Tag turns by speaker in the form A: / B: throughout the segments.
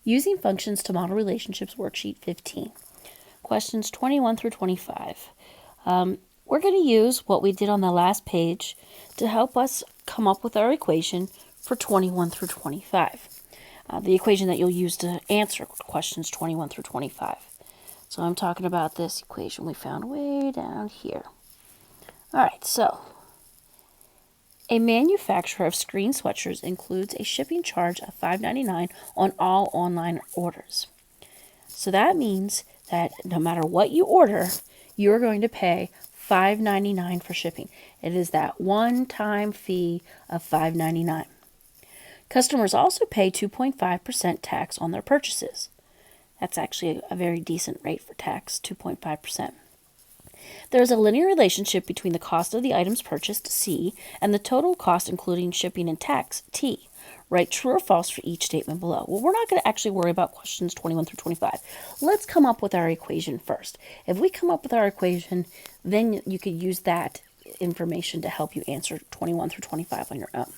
A: Using functions to model relationships, worksheet 15. Questions 21 through 25. We're going to use what we did on the last page to help us come up with our equation for 21 through 25. The equation that you'll use to answer questions 21 through 25. So I'm talking about this equation we found way down here. All right, so a manufacturer of screen sweatshirts includes a shipping charge of $5.99 on all online orders. So that means that no matter what you order, you're going to pay $5.99 for shipping. It is that one-time fee of $5.99. Customers also pay 2.5% tax on their purchases. That's actually a very decent rate for tax, 2.5%. There is a linear relationship between the cost of the items purchased, C, and the total cost including shipping and tax, T. Write true or false for each statement below. Well, we're not going to actually worry about questions 21 through 25. Let's come up with our equation first. If we come up with our equation, then you could use that information to help you answer 21 through 25 on your own.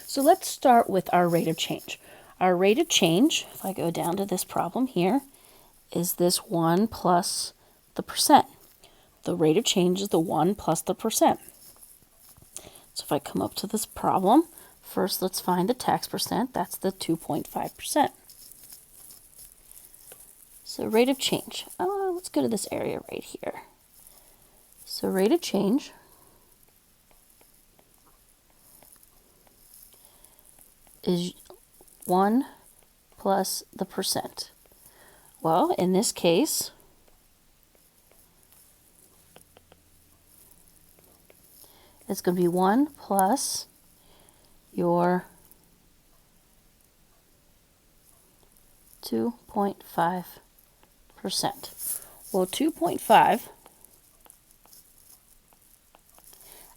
A: So let's start with our rate of change. Our rate of change, if I go down to this problem here, is this 1 plus the percent. The rate of change is the 1 plus the percent. So if I come up to this problem, first let's find the tax percent. That's the 2.5%. So rate of change. Let's go to this area right here. So rate of change is 1 plus the percent. Well, in this case, it's going to be 1 plus your 2.5%. Well, 2.5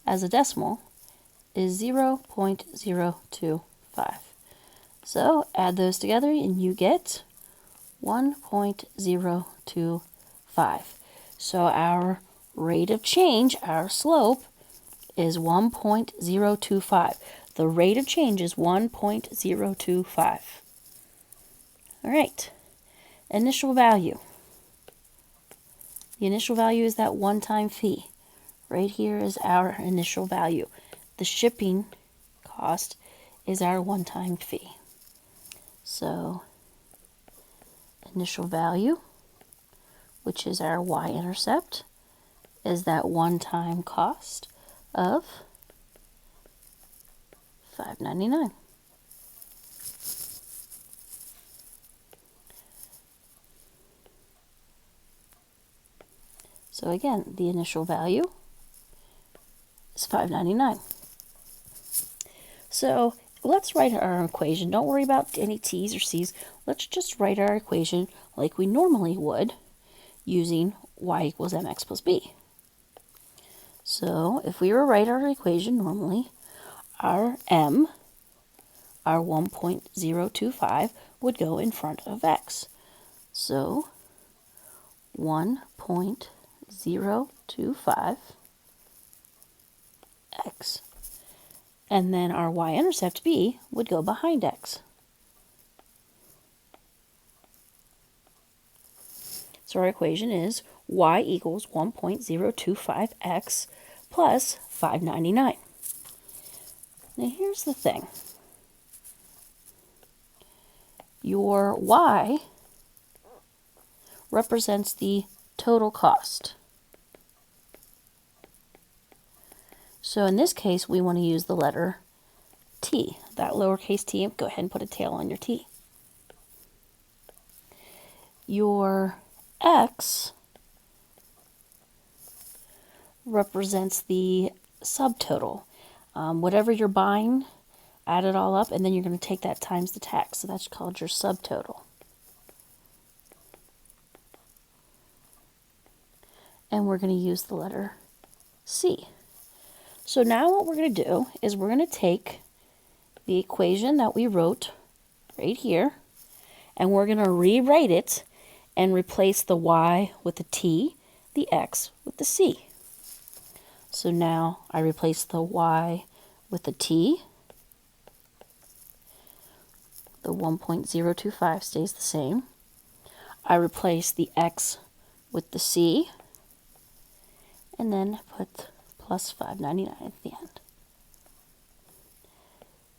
A: as a decimal is 0.025. So add those together and you get 1.025. So our rate of change, our slope, is 1.025. The rate of change is 1.025. All right. Initial value. The initial value is that one-time fee. Right here is our initial value. The shipping cost is our one-time fee. So initial value, which is our y-intercept, is that one-time cost of $5.99. So again, the initial value is $5.99. So let's write our equation. Don't worry about any T's or C's. Let's just write our equation like we normally would using y equals mx plus b. So if we were to write our equation normally, our m, our 1.025, would go in front of x. So 1.025 x. And then our y-intercept b would go behind x. So our equation is y equals 1.025x plus $5.99. Now here's the thing. Your y represents the total cost. So in this case, we want to use the letter T, that lowercase t. Go ahead and put a tail on your T. Your x represents the subtotal. Whatever you're buying, add it all up, and then you're going to take that times the tax. So that's called your subtotal. And we're going to use the letter C. So now what we're going to do is we're going to take the equation that we wrote right here, and we're going to rewrite it and replace the y with the t, the x with the c. So now I replace the y with the t, the 1.025 stays the same. I replace the x with the c, and then put plus 599 at the end.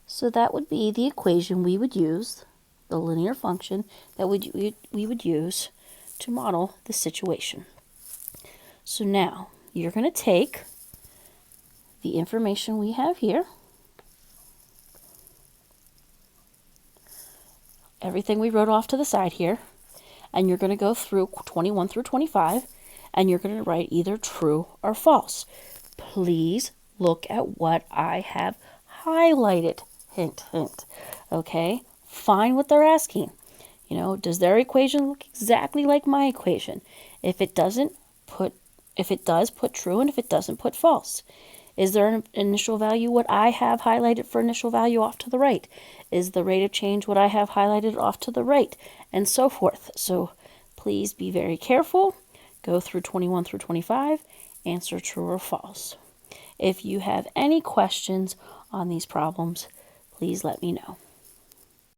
A: So that would be the equation we would use, the linear function that we would use to model the situation. So now you're going to take the information we have here, everything we wrote off to the side here, and you're going to go through 21 through 25, and you're going to write either true or false. Please look at what I have highlighted. Hint, hint. Okay? Find what they're asking. You know, does their equation look exactly like my equation? If it does, put true, and if it doesn't, put false. Is there an initial value, what I have highlighted for initial value, off to the right? Is the rate of change what I have highlighted off to the right? And so forth. So please be very careful. Go through 21 through 25, answer true or false. If you have any questions on these problems, please let me know.